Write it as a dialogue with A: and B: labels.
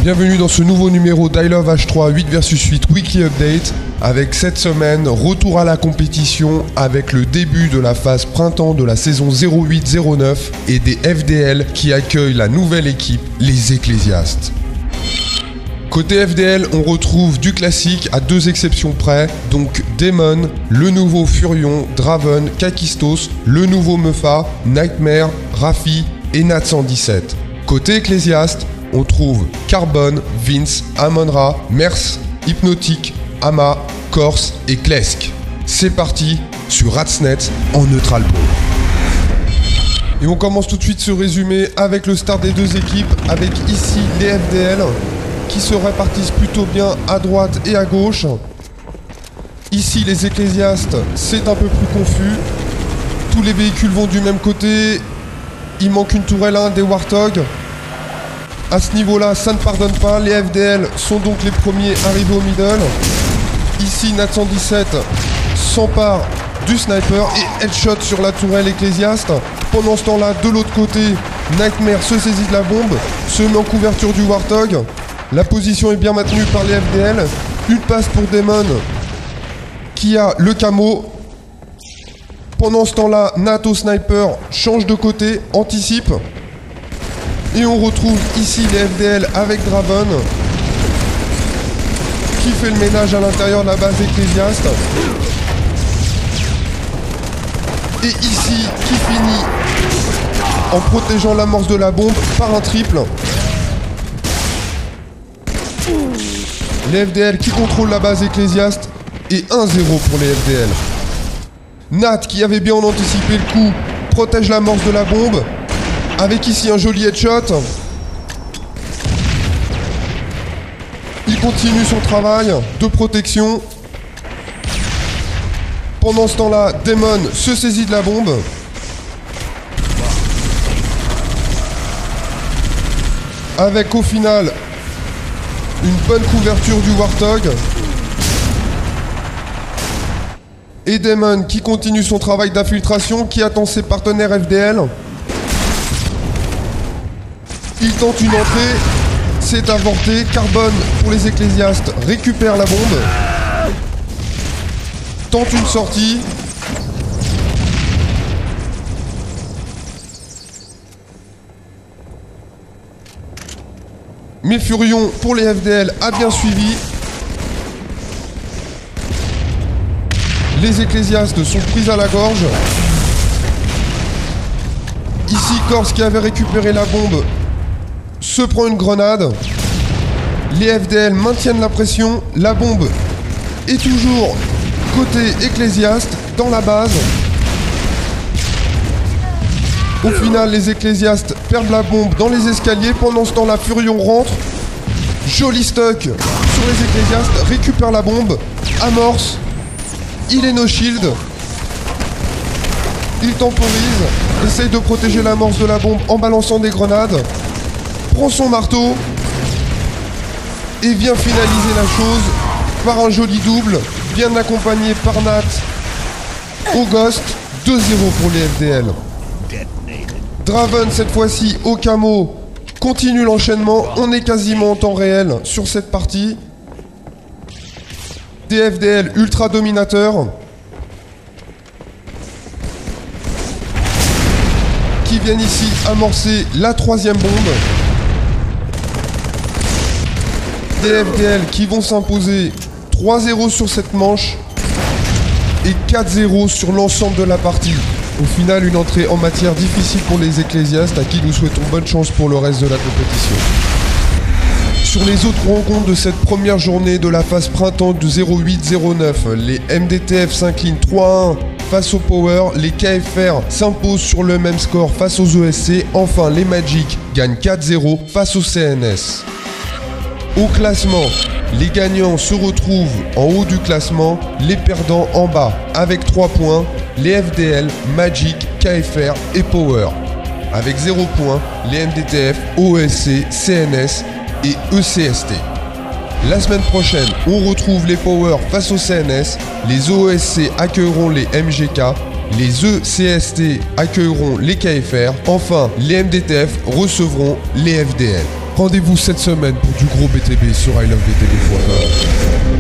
A: Bienvenue dans ce nouveau numéro d'I Love H3 8 vs 8 Weekly Update, avec cette semaine, retour à la compétition avec le début de la phase printemps de la saison 08-09 et des FDL qui accueillent la nouvelle équipe, les Ecclésiastes. Côté FDL, on retrouve du classique à deux exceptions près, donc Daemon, le nouveau Furion, Draven, Kakistos, le nouveau Meufa, Nightmare, Raffi et Nat 117. Côté Ecclésiaste, on trouve Carbone, Vince, Amon-Ra, Merce, Hypnotique, Ama, Corse et Klesk. C'est parti sur Ratsnet en Neutral Ball. Et on commence tout de suite ce résumé avec le start des deux équipes, avec ici les FDL qui se répartissent plutôt bien à droite et à gauche. Ici les Ecclésiastes, c'est un peu plus confus. Tous les véhicules vont du même côté. Il manque une tourelle 1 des Warthog. À ce niveau-là, ça ne pardonne pas. Les FDL sont donc les premiers arrivés au middle. Ici, Nat 117 s'empare du sniper et headshot sur la tourelle Ecclésiaste. Pendant ce temps-là, de l'autre côté, Nightmare se saisit de la bombe, se met en couverture du Warthog. La position est bien maintenue par les FDL. Une passe pour Daemon qui a le camo. Pendant ce temps-là, Nat au sniper change de côté, anticipe. Et on retrouve ici les FDL avec Draven qui fait le ménage à l'intérieur de la base Ecclésiaste. Et ici qui finit en protégeant l'amorce de la bombe par un triple. Les FDL qui contrôlent la base Ecclésiaste et 1-0 pour les FDL. Nat qui avait bien anticipé le coup protège l'amorce de la bombe avec ici un joli headshot. Il continue son travail de protection. Pendant ce temps-là, Daemon se saisit de la bombe. Avec au final une bonne couverture du Warthog. Et Daemon qui continue son travail d'infiltration, qui attend ses partenaires FDL. Il tente une entrée, c'est avorté. Carbone pour les Ecclésiastes récupère la bombe. Tente une sortie. Mais Furion pour les FDL a bien suivi. Les Ecclésiastes sont pris à la gorge. Ici, Corse qui avait récupéré la bombe se prend une grenade. Les FDL maintiennent la pression. La bombe est toujours côté Ecclésiaste dans la base. Au final, les Ecclésiastes perdent la bombe dans les escaliers. Pendant ce temps, la Furion rentre. Joli stock sur les Ecclésiastes. Récupère la bombe. Amorce. Il est no shield. Il temporise. Essaye de protéger l'amorce de la bombe en balançant des grenades. Prend son marteau. Et vient finaliser la chose par un joli double. Bien accompagné par Nat au Ghost. 2-0 pour les FDL. Draven cette fois-ci au camo continue l'enchaînement. On est quasiment en temps réel sur cette partie. Des FDL ultra dominateurs qui viennent ici amorcer la troisième bombe. Des FDL qui vont s'imposer 3-0 sur cette manche et 4-0 sur l'ensemble de la partie. Au final, une entrée en matière difficile pour les Ecclésiastes à qui nous souhaitons bonne chance pour le reste de la compétition. Sur les autres rencontres de cette première journée de la phase printemps de 08-09, les MDTF s'inclinent 3-1 face aux Power, les KFR s'imposent sur le même score face aux ESC, enfin les Magic gagnent 4-0 face aux CNS. Au classement, les gagnants se retrouvent en haut du classement, les perdants en bas avec 3 points, les FDL, Magic, KFR et Power. Avec 0 points, les MDTF, OSC, CNS et ECST. La semaine prochaine, on retrouve les Power face aux CNS, les OSC accueilleront les MGK, les ECST accueilleront les KFR, enfin les MDTF recevront les FDL. Rendez-vous cette semaine pour du gros BTB sur ilovebtb.com.